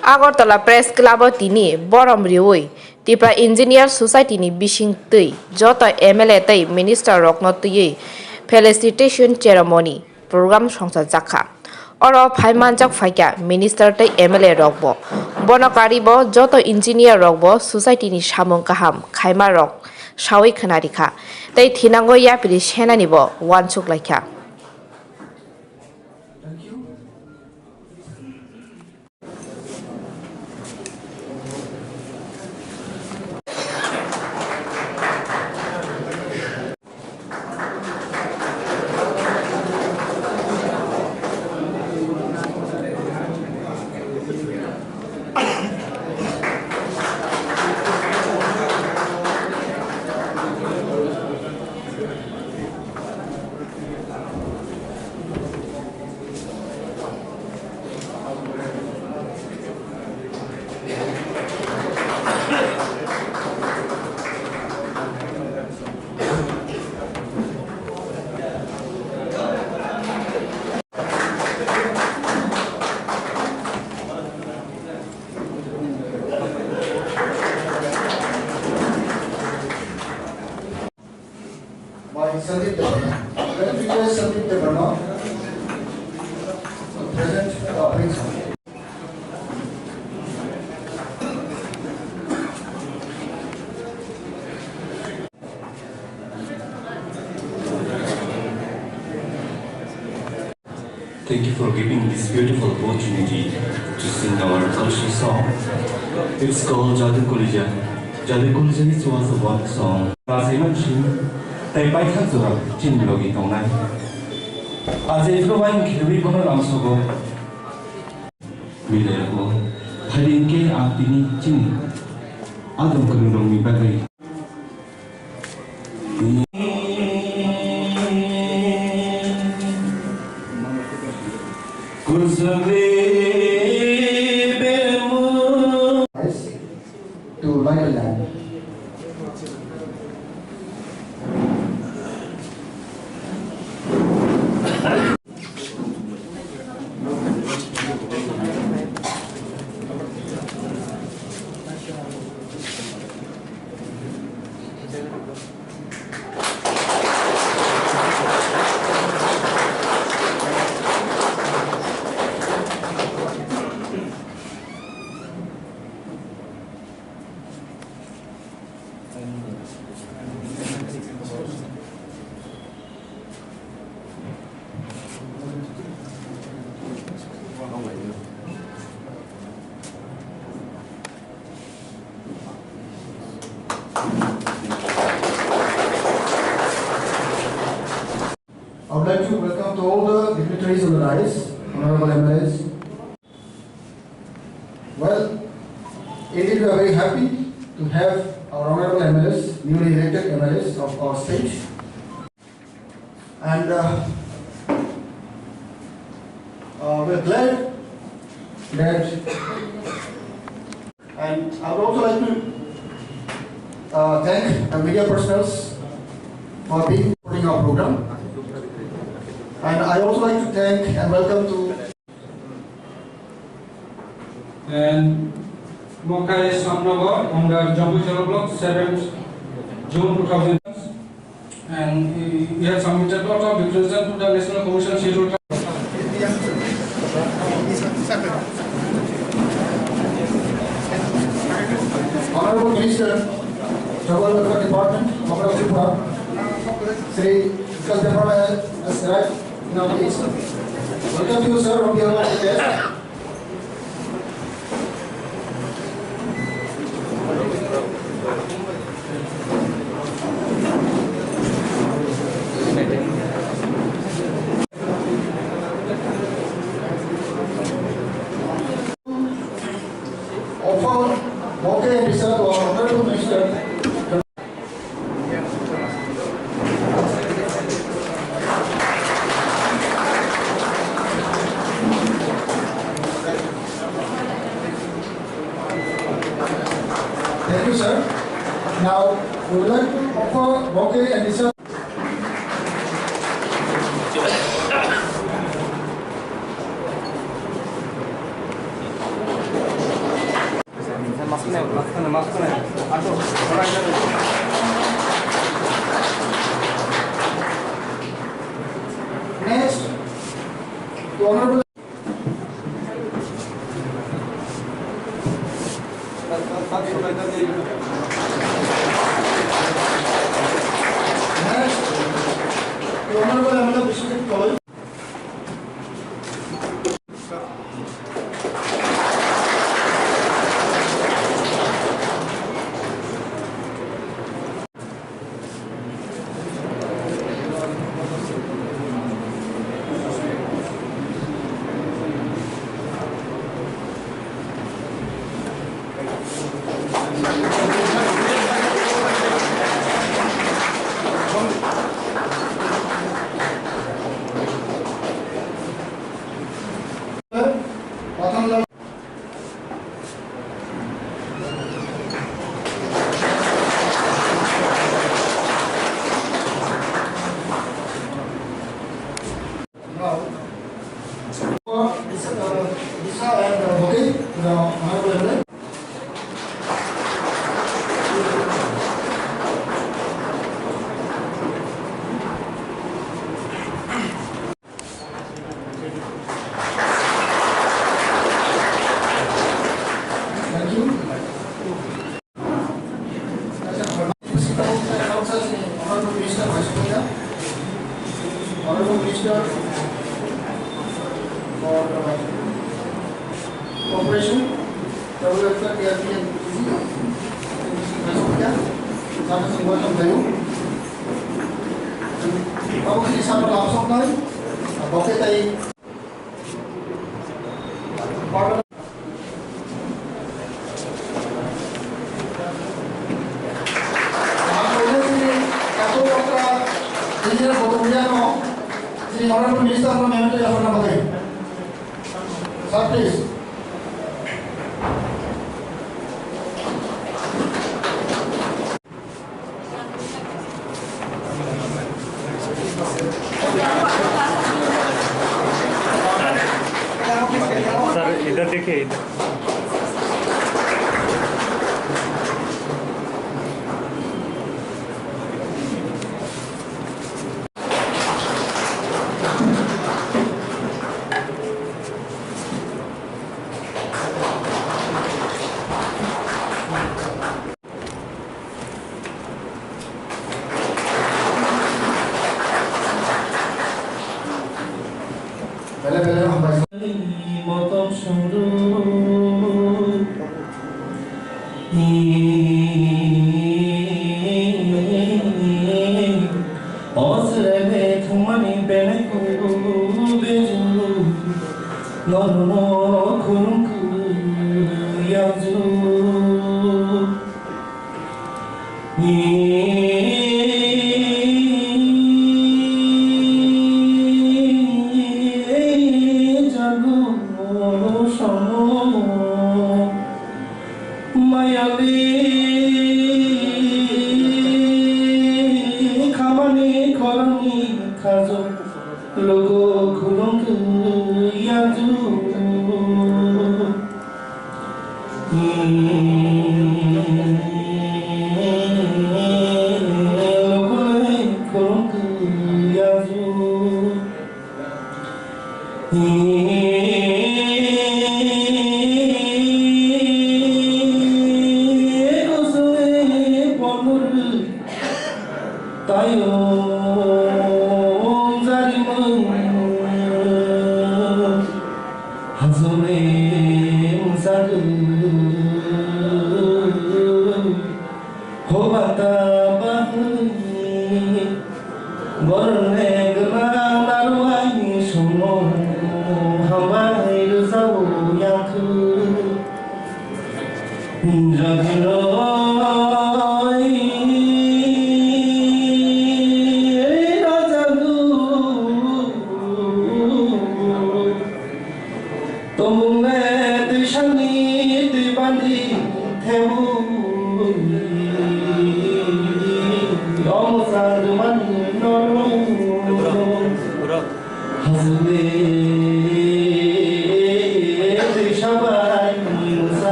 Agartala Press Club tini Borom Rioi Tipra Engineer Society ni Bishing Tui Jota MLA Tui Minister Rokno Tui Felicitation Ceremony Program Songsa Jakha Oro Phaimanjak Phaika Minister Tui MLA Rokbo Bonokari bo Joto Engineer Rokbo Society ni Samung Kaham Khaima Rok Shawi Khanarikha Tei Thinango Yapiri Senani bo Wansuk Laikha by Sandeep Devana. Let me request Sandeep Devana to present the offering song. Thank you for giving this beautiful opportunity to sing our cultural song. It's called Jadu Kulija. Jadu Kulija is was a one song. Raziman Shin, Taipai Hatsura, Chin Logi Tongai. As a flowing Kiwi Bono Ramsogo, Milego, Harinke Antini Chin, Adam Kurumi Bagay. To Vital Land. I would like to welcome to all the dignitaries on the rise, honorable MLAs. Well, indeed we are very happy to have our honorable MLAs, newly elected MLAs of our state. And we're glad that, and I would also like to thank the media personals for being supporting our program. And I also like to thank and welcome to and Mokai Samnagar under Jambu Channel Block 7th June 2000, and he has submitted a lot of representations to the National Commission schedule. Honorable Minister, Tribal Welfare Department, Governor of Tripura, Sri Vikas Devara has arrived in our midst. Welcome to you, sir, on behalf of the guest. Offer bouquet and dessert to our honorable minister. Thank you, sir. Now, we would like to offer bouquet and dessert. Honorable Minister for Cooperation, Travel Welfare, DRP and sama semua tamu. Aku ini sama langsung nih. Oke tadi. Honorable Minister from MLA of Namakai. Sir, please. Sir इधर देखिए इधर Bela हम भाई মতম সুন্দর অসরে থুমানি বেনে বেজু নরন খুরুঙ্কু ইয়াজু মায়াবী খামানি খরনি খাজো লোগো খুলঙ্ক ইয়াজু লোগো খুলঙ্ক ইয়াজু tayo zarimang hazone musadu hobata bahni gorne gana naruai suno hamai zau yakhu jagino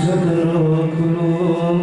Jadro kulo